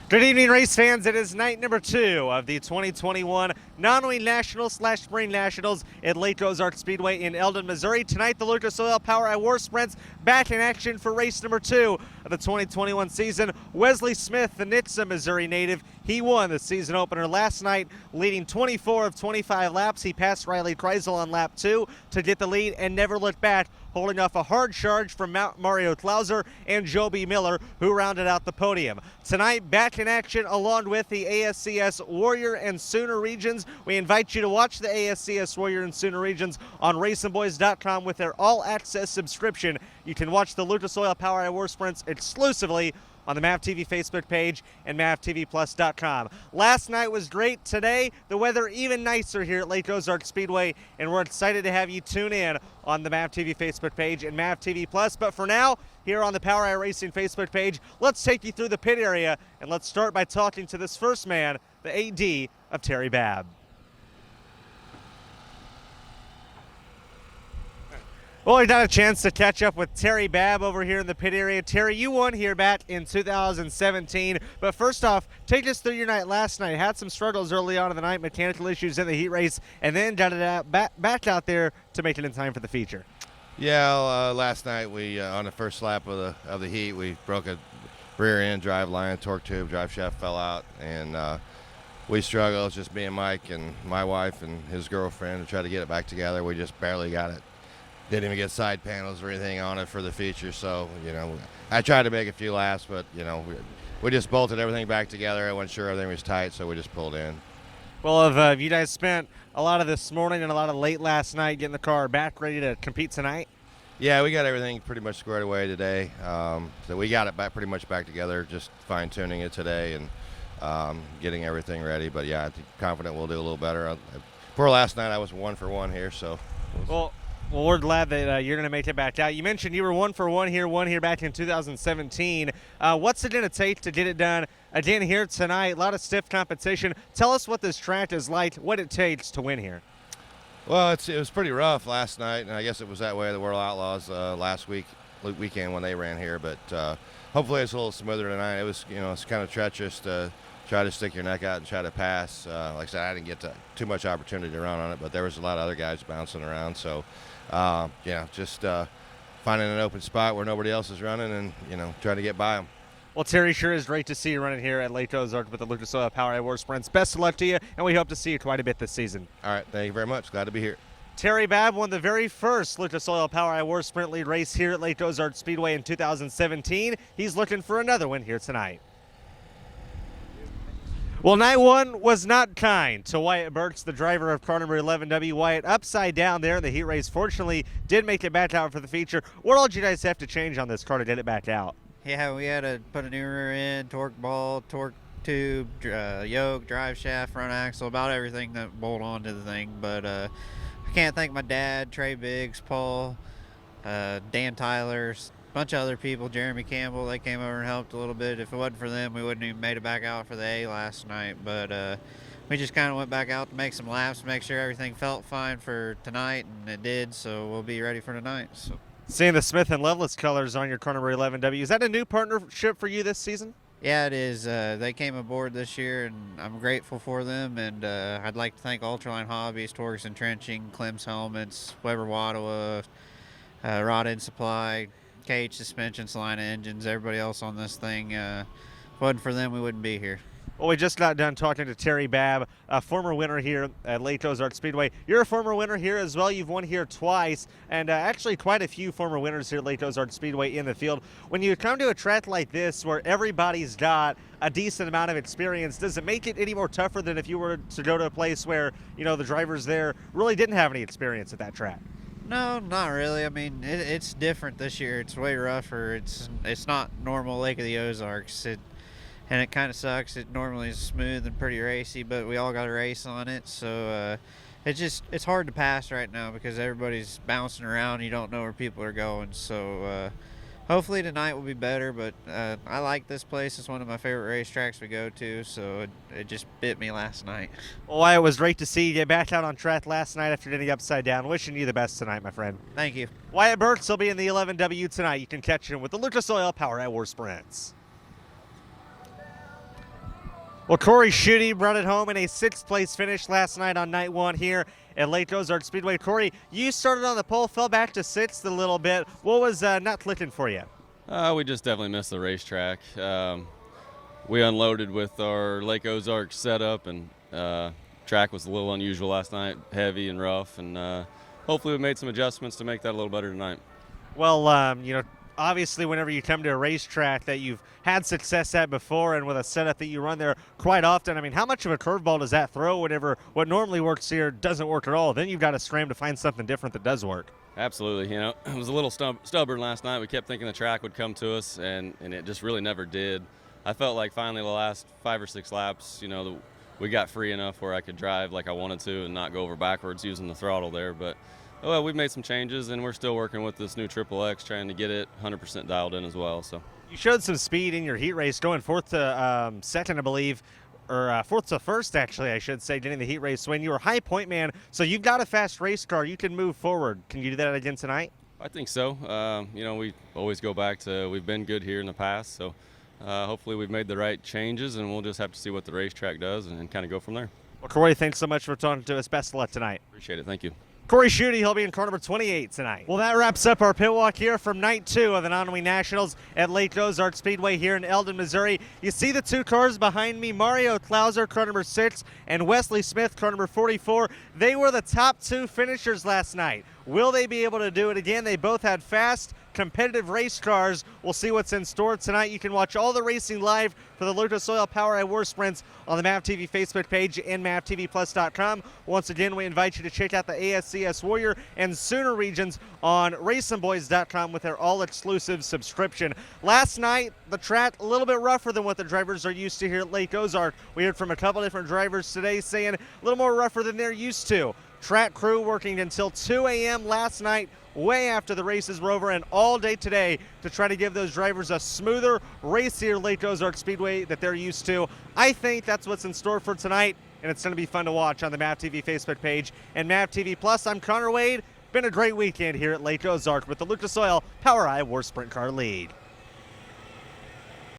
Good evening, race fans. It is night number 2 of the 2021 Nottoway Nationals/Spring Nationals at Lake Ozark Speedway in Eldon, Missouri. Tonight, the Lucas Oil POWRi War Sprints back in action for race number 2 of the 2021 season. Wesley Smith, the Nitsa, Missouri native, he won the season opener last night, leading 24 of 25 laps. He passed Riley Kreisel on lap 2 to get the lead and never looked back, holding off a hard charge from Mario Klauser and Joby Miller, who rounded out the podium. Tonight, back in action along with the ASCS Warrior and Sooner regions. We invite you to watch the ASCS Warrior and Sooner regions on RacingBoys.com with their all-access subscription. You can watch the Lucas Oil POWRi War Sprints exclusively on the MAV TV Facebook page and MAVTVPlus.com. Last night was great. Today, the weather even nicer here at Lake Ozark Speedway, and we're excited to have you tune in on the MAV TV Facebook page and MAV TV Plus. But for now, here on the POWRi Racing Facebook page, let's take you through the pit area, and let's start by talking to this first man, the AD of Terry Babb. Well, we got a chance to catch up with Terry Babb over here in the pit area. Terry, you won here back in 2017, but first off, take us through your night last night. Had some struggles early on in the night, mechanical issues in the heat race, and then got it out, back out there to make it in time for the feature. Yeah, last night we on the first lap of the heat, we broke a rear end drive line, torque tube, drive shaft fell out, and we struggled. It was just me and Mike and my wife and his girlfriend to try to get it back together. We just barely got it. Didn't even get side panels or anything on it for the feature, so, you know, I tried to make a few laps, but, you know, we just bolted everything back together. I wasn't sure everything was tight, so we just pulled in. Well, have you guys spent a lot of this morning and a lot of late last night getting the car back ready to compete tonight? Yeah, we got everything pretty much squared away today. So we got it pretty much back together, just fine-tuning it today and getting everything ready. But, yeah, I'm confident we'll do a little better. For last night, I was 1 for 1 here, so. Well, we're glad that you're going to make it back out. You mentioned you were 1 for 1 here back in 2017. What's it going to take to get it done again here tonight? A lot of stiff competition. Tell us what this track is like, what it takes to win here. Well, it was pretty rough last night, and I guess it was that way the World Outlaws last weekend when they ran here. But hopefully it's a little smoother tonight. It was, you know, it's kind of treacherous to try to stick your neck out and try to pass. Like I said, I didn't get too much opportunity to run on it, but there was a lot of other guys bouncing around. So, yeah, just finding an open spot where nobody else is running and, you know, trying to get by them. Well, Terry, sure is great to see you running here at Lake Ozark with the Lucas Oil POWRi War Sprints. Best of luck to you, and we hope to see you quite a bit this season. All right, thank you very much. Glad to be here. Terry Babb won the very first Lucas Oil POWRi War Sprint lead race here at Lake Ozark Speedway in 2017. He's looking for another win here tonight. Well, night 1 was not kind to Wyatt Burks, the driver of car number 11W. Wyatt upside down there in the heat race. Fortunately, did make it back out for the feature. What all did you guys have to change on this car to get it back out? Yeah, we had to put a new rear end, torque ball, torque tube, yoke, drive shaft, front axle, about everything that bolt onto the thing. But I can't thank my dad, Trey Biggs, Paul, Dan Tyler, a bunch of other people, Jeremy Campbell. They came over and helped a little bit. If it wasn't for them, we wouldn't even made it back out for the A last night. But we just kind of went back out to make some laps, make sure everything felt fine for tonight, and it did. So we'll be ready for tonight. So. Seeing the Smith and Loveless colors on your car number 11W, is that a new partnership for you this season? Yeah, it is. They came aboard this year, and I'm grateful for them. And I'd like to thank Ultraline Hobbies, Torques and Trenching, Clem's Helmets, Weber Wattawa, Rod End Supply, KH Suspension, Salina Engines, everybody else on this thing. If it wasn't for them, we wouldn't be here. Well, we just got done talking to Terry Babb, a former winner here at Lake Ozark Speedway. You're a former winner here as well. You've won here twice, and actually quite a few former winners here at Lake Ozark Speedway in the field. When you come to a track like this where everybody's got a decent amount of experience, does it make it any more tougher than if you were to go to a place where, you know, the drivers there really didn't have any experience at that track? No, not really. I mean, it's different this year. It's way rougher. It's not normal Lake of the Ozarks. And it kind of sucks. It normally is smooth and pretty racy, but we all got a race on it. So it's hard to pass right now because everybody's bouncing around. You don't know where people are going. So hopefully tonight will be better, but I like this place. It's one of my favorite racetracks we go to, so it just bit me last night. Well, it was great to see you get back out on track last night after getting upside down. Wishing you the best tonight, my friend. Thank you. Wyatt Burks will be in the 11W tonight. You can catch him with the Lucas Oil POWRi War Sprints. Well, Cory Shootey brought it home in a 6th place finish last night on night 1 here at Lake Ozark Speedway. Cory, you started on the pole, fell back to 6th a little bit. What was not clicking for you? We just definitely missed the racetrack. We unloaded with our Lake Ozark setup, and track was a little unusual last night, heavy and rough, and hopefully we made some adjustments to make that a little better tonight. Well, obviously whenever you come to a racetrack that you've had success at before and with a setup that you run there quite often, I mean, how much of a curveball does that throw whenever what normally works here doesn't work at all? Then you've got to scram to find something different that does work. Absolutely. It was a little stubborn last night. We kept thinking the track would come to us, and it just really never did. I felt like finally the last 5 or 6 laps, we got free enough where I could drive like I wanted to and not go over backwards using the throttle there. But well, we've made some changes, and we're still working with this new Triple X, trying to get it 100% dialed in as well. So you showed some speed in your heat race, going 4th to 2nd, I believe, or 4th to 1st, actually, I should say, getting the heat race win. You were high point man, so you've got a fast race car. You can move forward. Can you do that again tonight? I think so. We always go back to we've been good here in the past, so hopefully we've made the right changes, and we'll just have to see what the racetrack does and kind of go from there. Well, Cory, thanks so much for talking to us. Best of luck tonight. Appreciate it. Thank you. Cory Shootey, he'll be in car number 28 tonight. Well, that wraps up our pit walk here from night 2 of the Non-Wing Nationals at Lake Ozark Speedway here in Eldon, Missouri. You see the 2 cars behind me, Mario Klauser, car number 6, and Wesley Smith, car number 44. They were the top 2 finishers last night. Will they be able to do it again? They both had fast, competitive race cars. We'll see what's in store tonight. You can watch all the racing live for the Lucas Oil POWRi War Sprints on the MAV TV Facebook page and MAVTVPlus.com. Once again, we invite you to check out the ASCS Warrior and Sooner regions on RacingBoys.com with their all-exclusive subscription. Last night, the track a little bit rougher than what the drivers are used to here at Lake Ozark. We heard from a couple different drivers today saying a little more rougher than they're used to. Track crew working until 2 a.m. last night, way after the races were over, and all day today to try to give those drivers a smoother, racier Lake Ozark Speedway that they're used to. I think that's what's in store for tonight, and it's going to be fun to watch on the MAV TV Facebook page and MAV TV Plus. I'm Connor Wade. Been a great weekend here at Lake Ozark with the Lucas Oil POWRi War Sprint Car Lead.